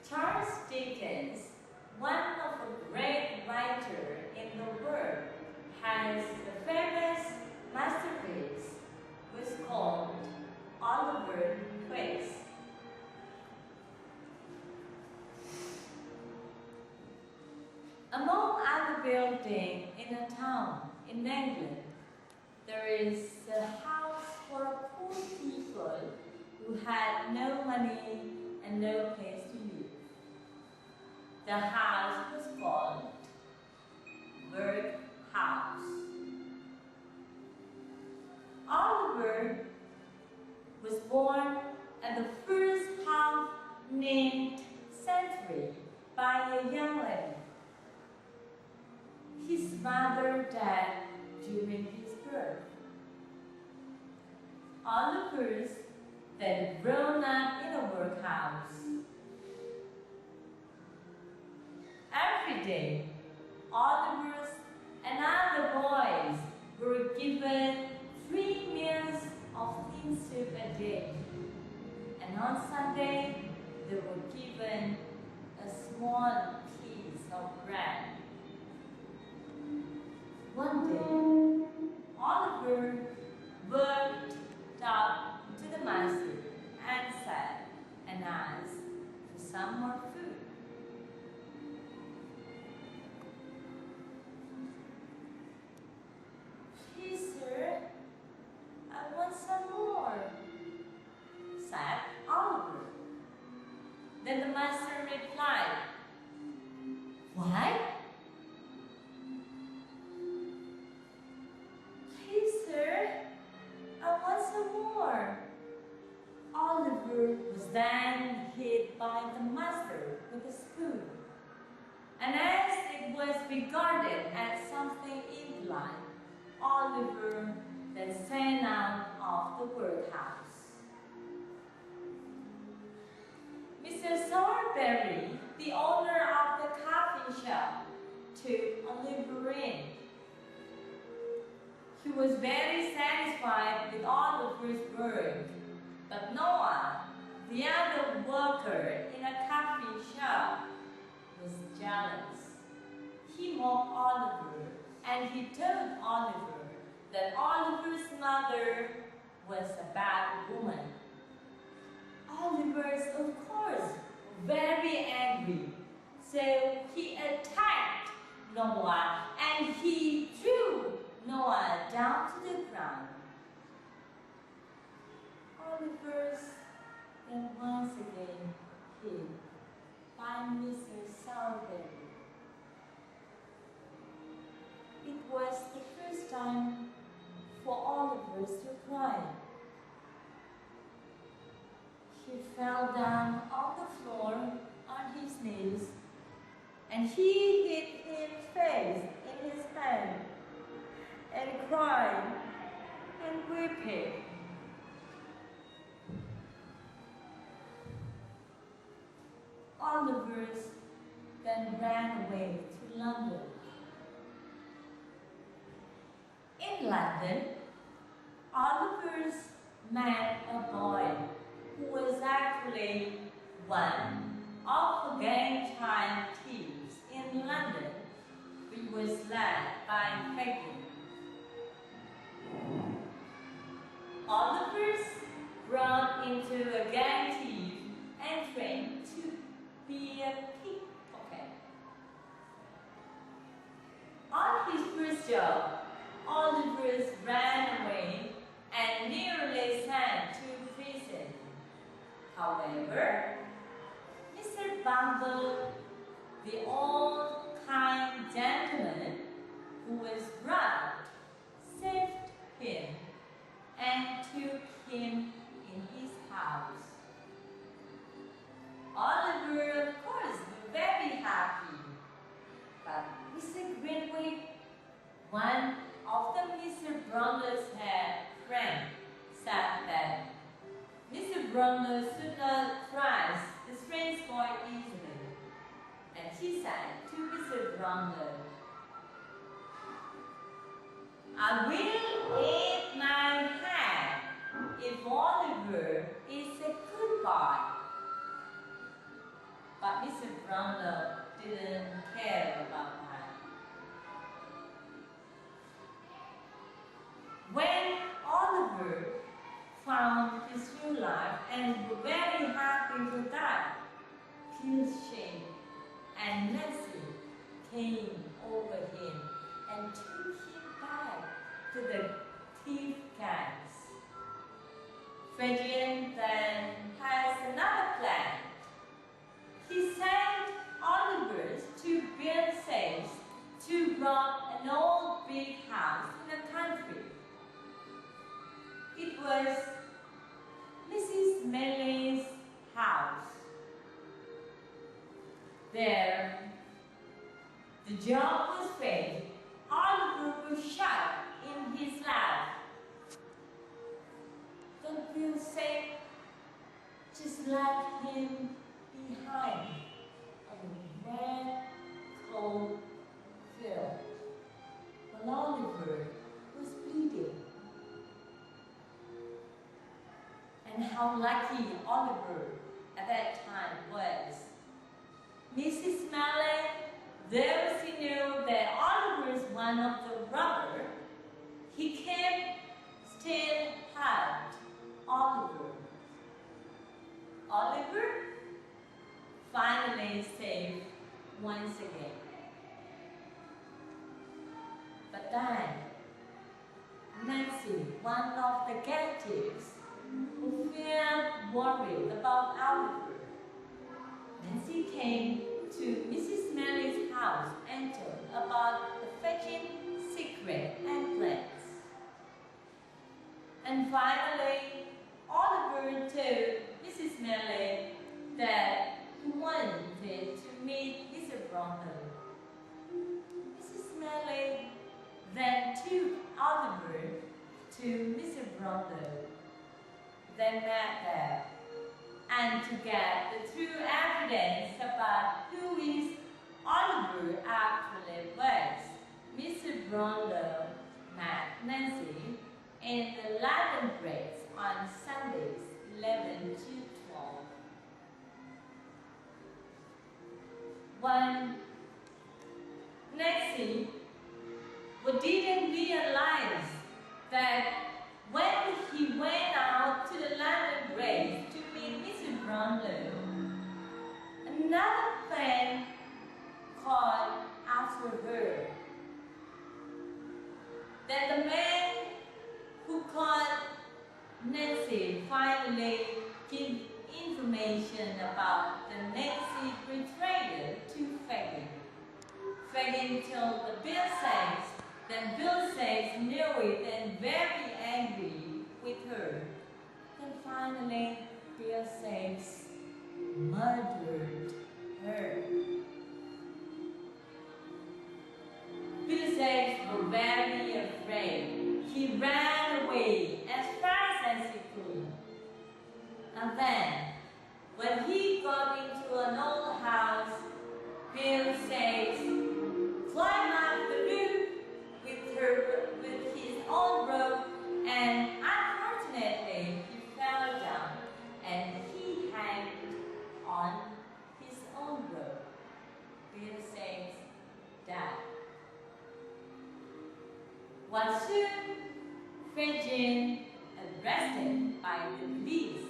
Charles Dickens, one of the great writers in the world, has a famous masterpiece which is called Oliver Twist. Among other buildings in a town in England, there is a house for poor people who had no money and no place to live. The house was called Workhouse. Oliver was born at the first half-named century by a young lady. His mother died during his birth. Oliver then grown up in a workhouse. Every day, Oliver and other boys were given 3 meals of thin soup a day, and on Sunday they were given a small piece of bread. One day, Oliver walked up to the master and said and asked for some more food. "Please, sir, I want some more," said Oliver. Then the master replied, "What? Please, sir, I want some more." Oliver was then hit by the master with a spoon, and as it was regarded as something impolite, Oliver then sent out of the workhouse. Mr. Sowerberry, the owner of the coffee shop, took Oliver in. He was very satisfied with Oliver's work, but Noah, the other worker in a coffee shop, was jealous. He mocked Oliver, and he told Oliver that Oliver's mother was a bad woman. Oliver was, of course, very angry, so he attacked Noah and he threw Noah down to the ground. Oliver then once again hit by Mr. Sowerberry. It was the first time for Oliver to cry. He fell down on the floor on his knees, and he hit his face in his hand and cried and weeping. Oliver then ran away to London. In London, Oliver met a boy who was actually one of the gang child thieves in London, which was led by Peggy. Oliver brought into a gang thief and trained to be a pickpocket. On his first job, Oliver ran away and nearly sent to prison. However, Mr. Bumble, the old kind gentleman who was robbed, saved him and took him in his house. Oliver, of course, was very happy. But Mr. Greenway, one of the Mr. Brundle's friends, said that Mr. Brundle should not trust the strange boy easily. And he said to Mr. Brundle, "I will eat my hat if Oliver is a good boy." But Mr. Brownlow didn't care about that. When Oliver found his new life and was very happy with that, his shame and Nancy came over him and took him back to the thief gangs. Fagin then has another plan. He sent Oliver to build safes to rob an old big house in the country. It was Mrs. Mellon's house. There, the job was failed. Oliver was shot in his lab. Don't feel safe. Just left him behind on a wet, cold field. While Oliver was bleeding. And how lucky Oliver at that time was. Mrs. Mellon, though she knew that Oliver was one of the robbers, he kept still had Oliver. Oliver finally saved once again. But then, Nancy, one of the captives, who felt worried about Oliver, Nancy came to Mrs. Mellon's house and told about the fetching secret and plans. And finally, Oliver told Mrs. Mellon that he wanted to meet Mr. Brownlow. Mrs. Mellon then took Oliver to Mr. Brownlow. They met there, and to get the true evidence about who is Oliver actually was, Mr. Brownlow met Nancy in the Latin breaks on Sundays 11 to 12. When Nancy didn't realize that when he went out to the London breaks to meet Mr. Brownlow, another plan called after her. That the man who caught Nancy finally gave information about the Nancy betrayal to Fagin. Fagin told the Bill Sykes that Bill Sykes knew it and very angry with her. Then finally, Bill Sykes murdered her. Bill Sykes was very afraid. He ran away as fast as he could. And then, when he got into an old house, Bill Sykes climbed up the roof with his own rope, and unfortunately he fell down and he hanged on his own rope. Bill Sykes died. Was soon Fagin arrested by the police.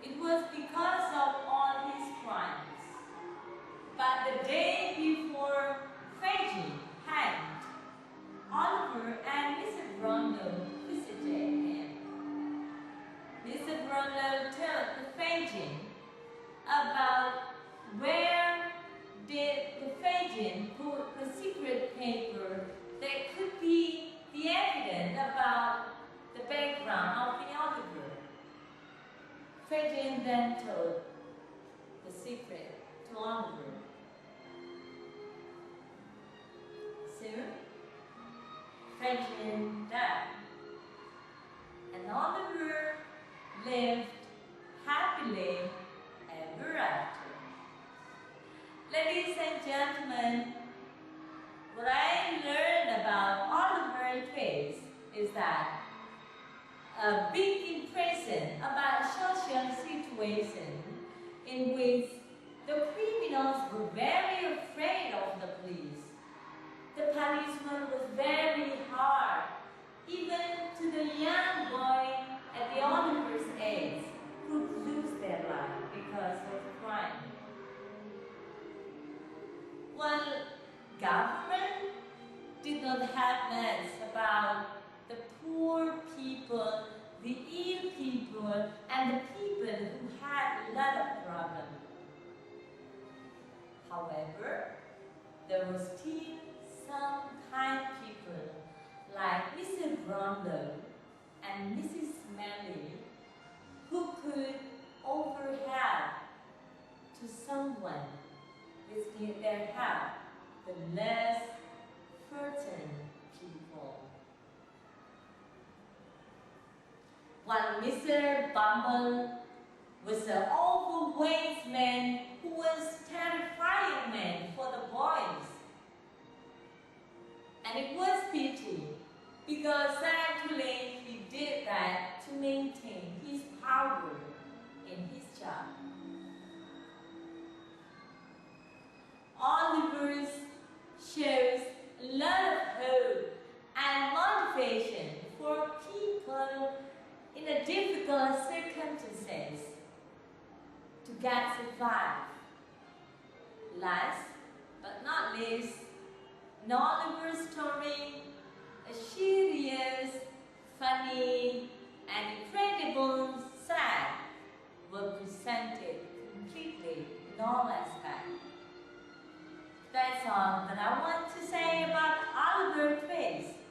It was because of all his crimes. But the day before Fagin hanged, Oliver and Mr. Brownlow visited him. Mr. Brownlow told the Fagin about where did the Fagin put the secret paper that could be the evidence about the background of the Oliver. Fagin then told the secret to Oliver. Soon, Fagin died, and Oliver lived happily ever after. Ladies and gentlemen, what I learned about Oliver Twist is that a big impression about social situation in which government did not have much about the poor people, the ill people, and the people who had a lot of problems. However, there were still some kind people like Mr. Brownlow and Mrs. Smelly who could offer help to someone with their help, the less fortunate people. While Mr. Bumble was an overweight man who was terrifying man for the boys. And it was pity because actually he did that to maintain his power in his job. Oliver's shows a lot of hope and motivation for people in a difficult circumstances to get survive. Last but not least, in Oliver's story, a serious, funny, and incredible side were presented completely in all aspects. That's all that I want to say about Oliver Twist.